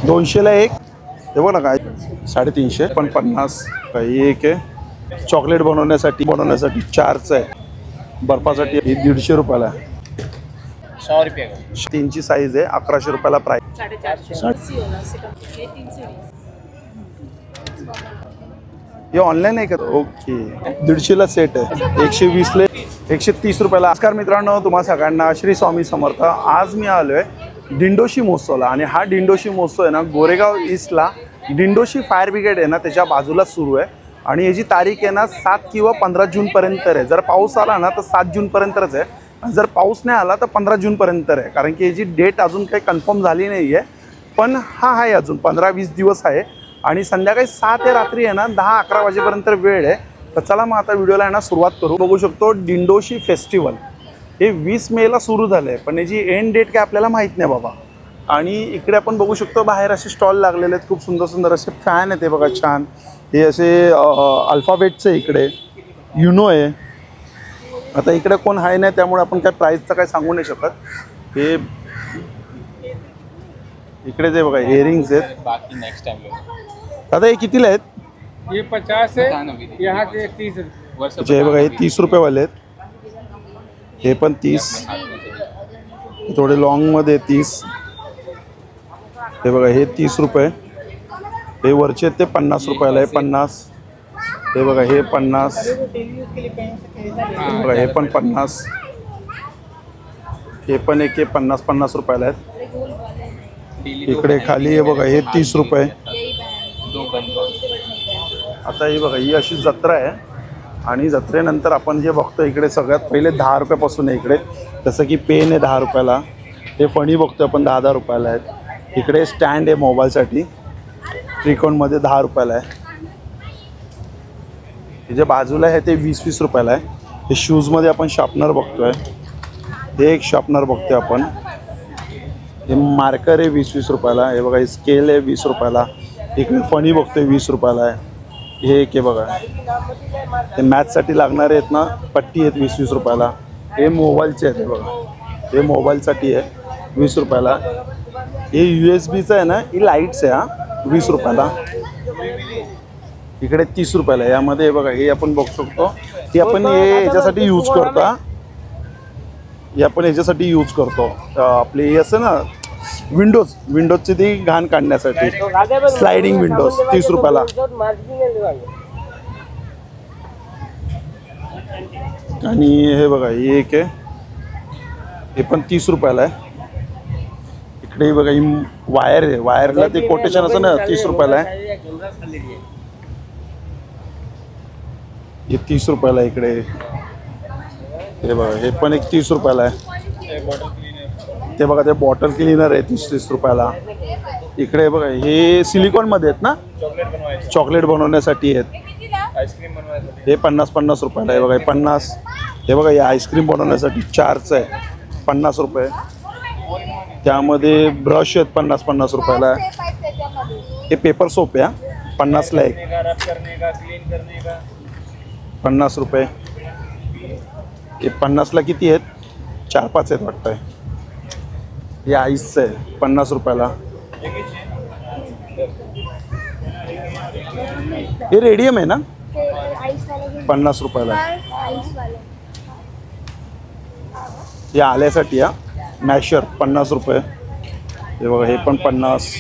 200ला एक. हे बघ ना काय 350 पण 50 काही एक आहे. चॉकलेट बनवण्यासाठी 4चं आहे. बर्फासाठी ही 150 रुपयाला आहे. 100 रुपये 3ची साईज आहे. 1100 रुपयाला प्राइस. 450 हे ऑनलाईन आहे का? ओके. 150ला सेट आहे. 120ला 130 रुपयाला. नमस्कार मित्रांनो, तुम्हा सगळ्यांना श्री स्वामी समर्थ. आज मी आलो आहे दिंडोशी महोत्सवला आणि हा दिंडोशी महोत्सव आहे ना गोरेगाव ईस्टला दिंडोशी फायर ब्रिगेड आहे ना त्याच्या बाजूला सुरू आहे आणि याची तारीख आहे ना 7 किंवा 15 जूनपर्यंत आहे. जर पाऊस आला ना तर 7 जूनपर्यंतच आहे. जर पाऊस नाही आला तर 15 जूनपर्यंत आहे. कारण की याची डेट अजून काही कन्फर्म झाली नाही आहे, पण हा आहे अजून 15-20 दिवस आहे आणि संध्याकाळी 6 ते रात्री आहे ना 10-11 वाजेपर्यंत वेळ आहे. तर चला मग आता व्हिडिओला आहे ना सुरुवात करू. बघू शकतो दिंडोशी फेस्टिवल हे 20 मेला सुरू झालं आहे, पण याची एंड डेट काय आपल्याला माहीत नाही बाबा. आणि इकडे आपण बघू शकतो बाहेर असे स्टॉल लागलेले आहेत. खूप सुंदर सुंदर असे फॅन आहेत. हे बघा छान. हे असे अल्फाबेटचे इकडे युनो आहे. आता इकडे कोण आहे नाही त्यामुळे आपण काय प्राईसचं काय सांगू नाही शकत. हे इकडे जे बघा इयरिंग्स आहेत. बाकी नेक्स्ट टाइम दादा हे कितीला आहेत? ये 50 है, यहाँ के 30 है। हे बघा हे 30 रुपयेवाले आहेत. हे पण 30. थोडे लॉंगमध्ये 30. हे बघा हे 30 रुपये. हे वरचे ते 50 रुपयाला आहे. 50. हे बघा हे 50. बघा हे पण 50. हे पण एक 50 रुपयाला आहेत. इकडे खाली हे बघा हे 30 रुपये. आता ही बघा ही अशी जत्रा आहे आणि जत्रेनंतर आपण जे बघतो इकडे सगळ्यात पहिले 10 रुपयापासून आहे इकडे. जसं की पेन आहे 10 रुपयाला. हे फणी बघतो आपण 10-10 रुपयाला आहेत. इकडे स्टँड आहे मोबाईलसाठी त्रिकोणमध्ये 10 रुपयाला आहे. हे जे बाजूला आहे ते 20-20 रुपयाला आहे. हे शूजमध्ये आपण शार्पनर बघतोय. हे एक शार्पनर बघतोय आपण. हे मार्कर आहे 20-20 रुपयाला. हे बघा हे स्केल आहे 20 रुपयाला. इकडे फणी बघतोय 20 रुपयाला आहे. हे एक आहे बघा. हे मॅथसाठी लागणारे आहेत ना पट्टी आहेत 20-20 रुपयाला. हे मोबाईलचे आहेत. हे बघा हे मोबाईलसाठी आहे 20 रुपयाला. हे USB आहे ना ही लाईट्स आहे हा 20 रुपयाला. इकडे 30 रुपयाला. यामध्ये बघा हे आपण बघू शकतो की आपण हे ह्याच्यासाठी यूज करतो. हे आपण ह्याच्यासाठी यूज करतो. आपले हे असं ना विंडोजची ती घाण काढण्यासाठी स्लायडिंग विंडोज 30 रुपयाला. आणि हे बघा हे एक आहे. हे पण 30 रुपयाला आहे. इकडे बघा ही वायर आहे. वायरला ते कोटेशन असं ना 30 रुपयाला आहे. हे 30 रुपयाला आहे इकडे. हे बघा हे पण एक 30 रुपयाला आहे. ते बघा ते बॉटल क्लीनर आहे 30 रुपयाला. इकडे बघा हे सिलिकॉनमध्ये आहेत ना चॉकलेट बनवण्यासाठी आहेत. हे 50 रुपयाला आहे. बघा हे 50. हे बघा हे आईस्क्रीम बनवण्यासाठी 4चं आहे 50 रुपये. त्यामध्ये ब्रश आहेत 50 रुपयाला. हे पेपर सोप आहे 50ला एक. 50 रुपये. हे 50ला किती आहेत? 4-5 आहेत वाटतं. हे आईसचं आहे 50 रुपयाला. हे रेडियम आहे ना 50 रुपयाला. हे आल्यासाठी हा मॅशर 50 रुपये. हे बघा हे पण 50.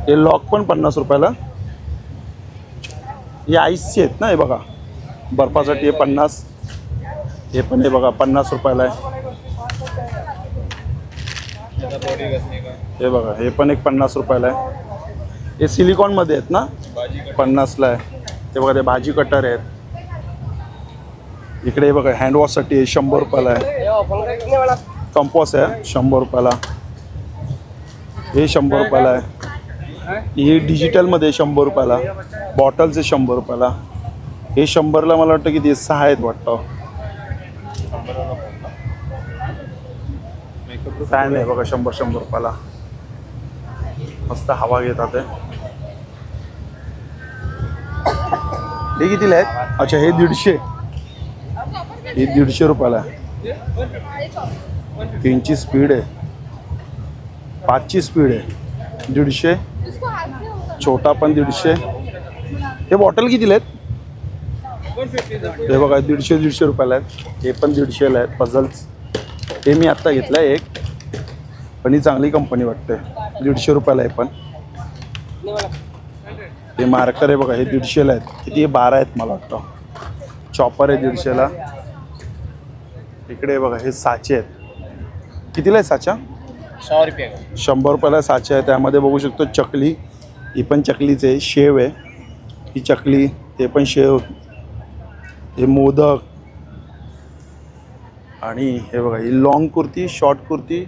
हे लॉक पण 50 रुपयाला. हे आईसचे आहेत ना. हे बघा बर्फासाठी हे 50. हे पण हे बघा 50 रुपयाला आहे. हे बघा हे पण एक 50 रुपयाला आहे. हे सिलिकॉनमध्ये आहेत ना 50ला आहे. हे बघा ते भाजी कटर आहेत. इकडे हे बघा हँडवॉशसाठी हे 100 रुपयाला आहे. कंपॉस आहे 100 रुपयाला. हे 100 रुपयाला आहे. हे डिजिटलमध्ये 100 रुपयाला. बॉटलचे 100 रुपयाला. हे 100ला मला वाटतं किती 6 आहेत वाटतं. फॅन आहे बघा 100 रुपयाला. मस्त हवा घेतात. हे कितीला आहेत? अच्छा हे 150. हे 150 रुपयाला. 3ची स्पीड आहे. 5ची स्पीड आहे. 150. छोटा पण 150. हे बॉटल कितीला आहेत? हे बघा 150 रुपयाला आहेत. हे पण 150ला आहेत पझल्स. हे मी आत्ता घेतलं आहे एक, पण ही चांगली कंपनी वाटते. 150 रुपयाला आहे पण. हे मार्कर आहे बघा, हे 150ला आहेत. किती? हे 12 आहेत मला वाटतं. चॉपर आहे 150ला. इकडे बघा हे साचे आहेत. कितीला आहे साचा? 100 रुपये का. 100 रुपयाला साचे आहे. त्यामध्ये बघू शकतो चकली, ही पण चकलीच आहे. शेव आहे ही चकली, हे पण शेव, हे मोदक. आणि हे बघा ही लॉंग कुर्ती, शॉर्ट कुर्ती.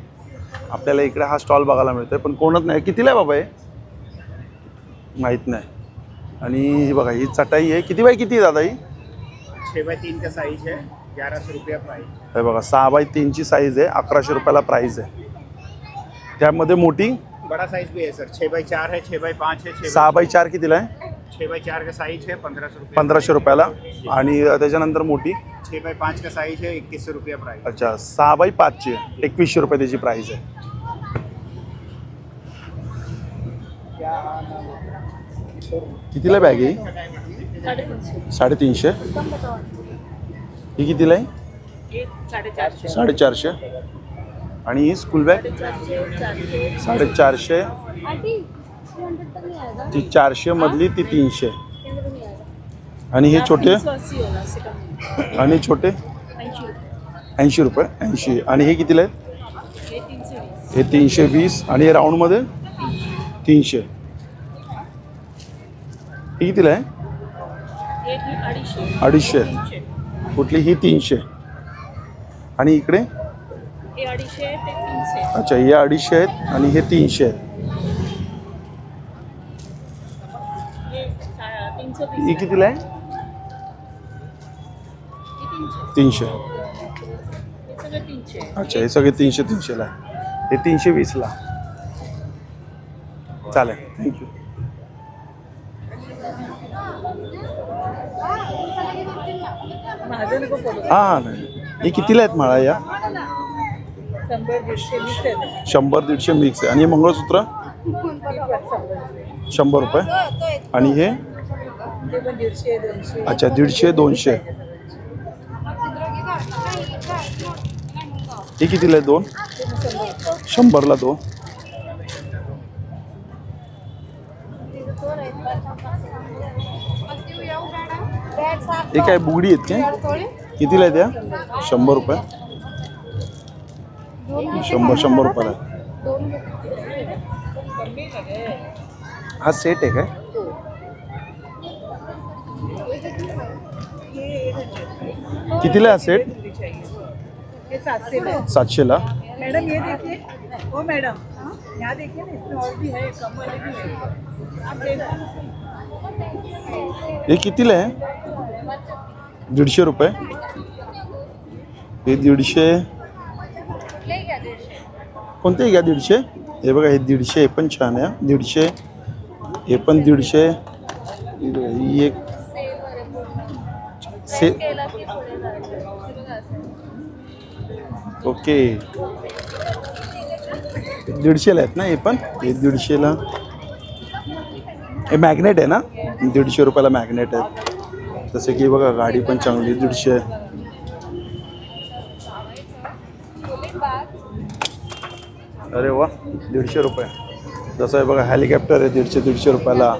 आपल्याला इकडे हा स्टॉल बघायला मिळतोय, पण कोणच नाही. कितीला आहे बाबा हे? माहीत नाही. आणि ही बघा ही चटाई आहे. किती बाय किती आहे दादा ही? 6x3 का साइज है, 1100 रुपया प्राइस. हे बघा 6x3ची साईज आहे. 1100 रुपयाला प्राईस आहे. त्यामध्ये मोठी बड़ा साइज भी है सर, 6x4 है, 6x5 है, 6x4 कितीला आहे? 6x4 का साइज है 1500 रुपये. 1500 रुपयाला. आणि त्याच्यानंतर मोठी 6x5 का साइज है 2100 रुपया प्राइस. अच्छा 6x5ची आहे. 2100 रुपये त्याची प्राईस आहे. कितीला बॅग आहे? 350. ही कितीला आहे? 450. आणि ही स्कूल बॅग 450. ती 400 मधली ती 300. आणि हे छोटे? आणि छोटे 80 रुपये. 80. आणि हे कितीला आहेत? हे 320. आणि हे राऊंडमध्ये 300. ही कितीला आहे? 250. कुठली? ही 300. आणि इकडे? अच्छा हे 250 आहेत आणि हे 300 आहेत. ही कितीला आहे? 300. अच्छा हे सगळे 300ला आहे. हे 320ला. चालेल, थँक्यू. हां नाही. हे कितीला आहेत माळा या? 100-150 मिक्स आहे. आणि हे मंगळसूत्र 100 रुपये. आणि हे? अच्छा 150-200. हे कितीला आहे? 2? 100ला 2. हे काय बुगडी आहेत काय? कितीला आहे त्या? 100 रुपये. 100 रुपयाला. हा सेट आहे काय? कितीला आहे सेट? 700ला. मैडम ये देखिए, ओ मैडम यहाँ देखिए ना, इसमें और भी है, कमर भी है, आप देखो। हे कितीला आहे? 150 रुपये. हे 150. कोणते घ्या? 150. हे बघा हे 150. हे पण छान आहे. 150. हे पण 150. ही एक ओके 150ला आहेत ना हे पण? हे 150ला. हे मॅग्नेट आहे ना? 150 रुपयाला मॅग्नेट आहेत. जसं की बघा गाडी पण चांगली 150 आहे. अरे वा 150 रुपये. जसं आहे बघा हेलिकॉप्टर आहे 150 रुपयाला.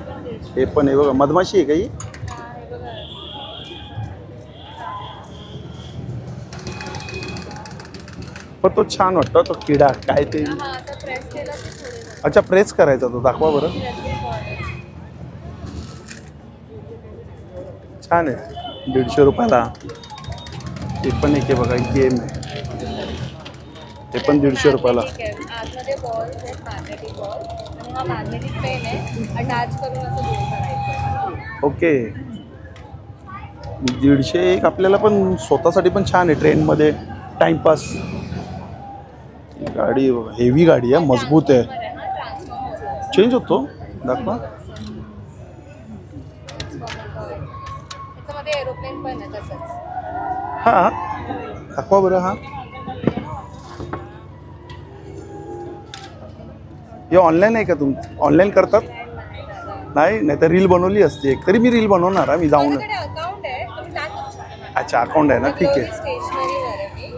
हे पण आहे बघा. मधमाशी आहे का ही? पण तो छान वाटतो तो किडा. काय ते? अच्छा प्रेस करायचा तो. दाखवा बरं. छान आहे 150 रुपयाला. हे पण एक आहे बघा गेम आहे. हे पण 150 रुपयाला. आतमध्ये बॉल्स आहेत, मॅग्नेटिक बॉल, आणि हा मॅग्नेटिक पेन आहे. अटॅच करून असं गोल करायचं. ओके 150. एक आपल्याला पण स्वतःसाठी पण छान आहे ट्रेनमध्ये टाइमपास. गाडी हेवी गाडी आहे, मजबूत आहे. चेंज होतो. दाखवा. त्याच्यामध्ये एरोप्लेन पण आहे तसंच. हां दाखवा बरं. हां हे ऑनलाईन आहे का ऑनलाईन करतात? नाही नाही तर रील बनवली असती एक. तरी मी रील बनवणार आहे, मी जाऊन. माझ्याकडे अकाउंट आहे, तुम्ही टाकू शकता. अच्छा, अकाउंट आहे ना, ठीक आहे. स्टेशनरीवर आहे मी.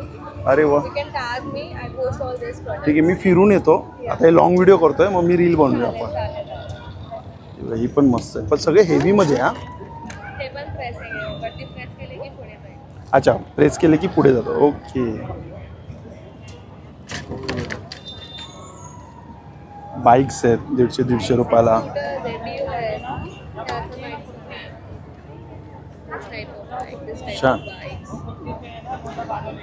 अरे वा, You can tag me, I post all these products. ठीक आहे. मी फिरून येतो आता, हे लॉंग व्हिडिओ करतोय, मग मी रील बनवूया आपण. चालेल. ही पण मस्त आहे, पण सगळे हेवीमध्ये. हा, हे पण प्रेसिंग आहे, वरती प्रेस केले की पुढे जाईल. अच्छा, प्रेस केले की पुढे जातो. ओके. बाईक्स आहेत 150-150 रुपयाला. स्कूटर्स आहे, BU आहे. त्या असं bikes आहे. This type of bike, this type छान. of bikes.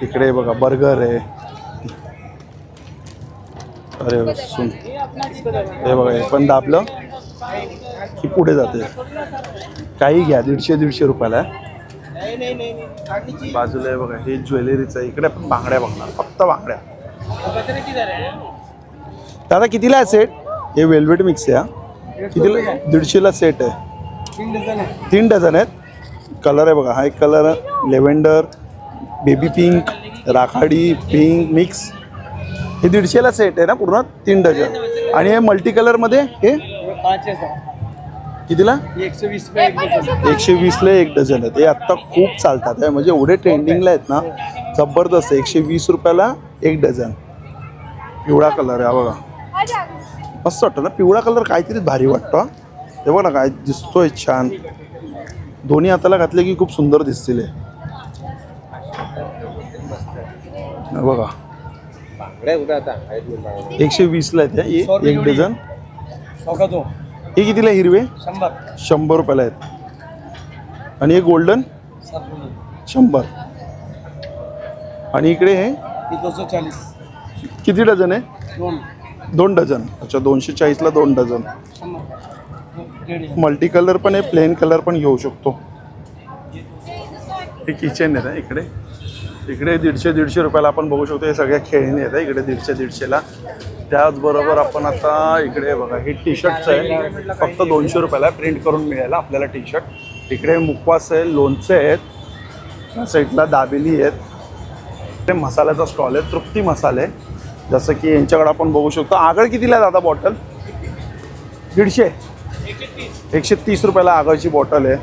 इकडे बघा बर्गर आहे. अरे वा, हे बघा, हे पण दाबलं की पुढे जाते. काही घ्या, 150-150 रुपयाला आहे. बाजूला आहे बघा, हे ज्वेलरीचं आहे. इकडे आपण बांगड्या बघणार, फक्त बांगड्या. दादा कितीला आहे सेट? हे वेल्वेट मिक्स आहे. हा, कितीला? 150ला सेट आहे. 3 डझन आहेत. कलर आहे बघा, हा एक कलर लेव्हेंडर, बेबी पिंक, राखाडी पिंक मिक्स. हे 150ला सेट आहे ना पूर्ण, 3 डझन. आणि हे मल्टी कलरमध्ये हे कितीला? 120ला 1 डझन आहेत. हे आत्ता खूप चालतात आहे, म्हणजे एवढे ट्रेंडिंगला आहेत ना, जबरदस्त आहे. 120 रुपयाला 1 डझन. पिवळा कलर आहे हा बघा, मस्त वाटतं ना. पिवळा कलर काहीतरी भारी वाटतं. हे बघा ना, काय दिसतोय छान. दोन्ही हाताला घातले की खूप सुंदर दिसतील. हे बघा 120ला आहेत हे 1 डझन. हे कितीला हिरवे? 100 रुपयाला आहेत. आणि हे गोल्डन 100. आणि इकडे हे 240. किती डझन आहे? 2 डझन. अच्छा, 240ला 2 डझन. मल्टी कलर पण आहे, प्लेन कलर पण घेऊ शकतो. हे किचन आहे ना इकडे. इकडे 150-150 रुपयाला आपण बघू शकतो. हे सगळ्या खेळणी आहेत इकडे 150-150ला. त्याचबरोबर आपण आता इकडे बघा, हे टी शर्टचं आहे, फक्त 200 रुपयाला प्रिंट करून मिळायला आपल्याला टी शर्ट. इकडे मुखवास आहे, लोणचे आहेत, या साईडला दाबेली आहेत. इकडे मसाल्याचा स्टॉल आहे, तृप्ती मसाले. जसं की यांच्याकडे आपण बघू शकतो. आगळ कितीला आहे दादा बॉटल? 130 रुपयाला आगळची बॉटल आहे.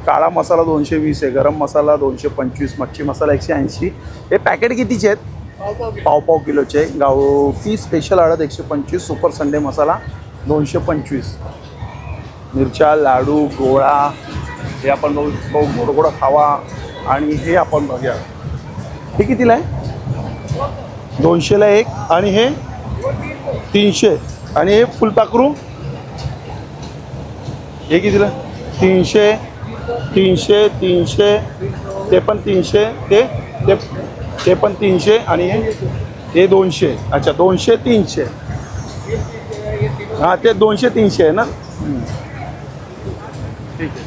काळा मसाला 220 आहे, गरम मसाला 225, मच्छी मसाला 180. हे पॅकेट कितीचे आहेत? पाव किलोचे. गावठी स्पेशल हळद 125, सुपर संडे मसाला 225. मिरच्या, लाडू, गोळा हे आपण बघू, गोडगोडा खावा. आणि हे आपण बघूया, हे कितीला आहे? 200ला 1. आणि हे 300. आणि हे फुलपाखरू हे कितीला? 300, 300, 300. ते पण 300, ते पण 300. आणि हे 200. अच्छा, 200, 300. हां, ते 200, 300 आहे ना. ठीक आहे.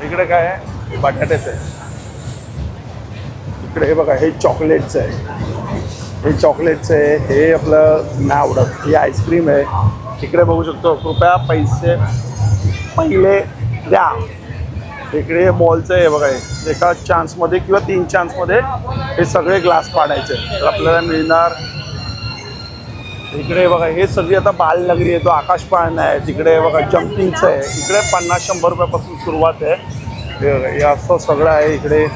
इकडे काय आहे? बटाट्याचं आहे. इकडे हे बघा, हे चॉकलेटचं आहे. हे चॉकलेटचं आहे. हे आपलं नाही आवडत. हे आईस्क्रीम आहे. इकडे बघू शकतो, कृपया पैसे पहिले द्या. इकडे हे बॉलचं आहे बघा, हे एका चान्समध्ये किंवा 3 चान्समध्ये हे सगळे ग्लास पाडायचे तर आपल्याला मिळणार. इकडे बघा, हे सगळी आता बालनगरी आहे, तो आकाश पाळणा आहे. तिकडे बघा जम्पिंगचं आहे. इकडे 50-100 रुपयापासून सुरुवात आहे. हे असं सगळं आहे. इकडे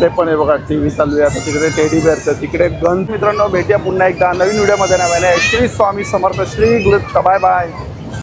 पण आहे बघा, TV चालू आहे. आता तिकडे टेडी बेअरचं, तिकडे गन. मित्रांनो, भेटूया पुन्हा एकदा नवीन व्हिडिओमध्ये. नव्याने श्री स्वामी समर्थ, श्री गुरु. Bye bye.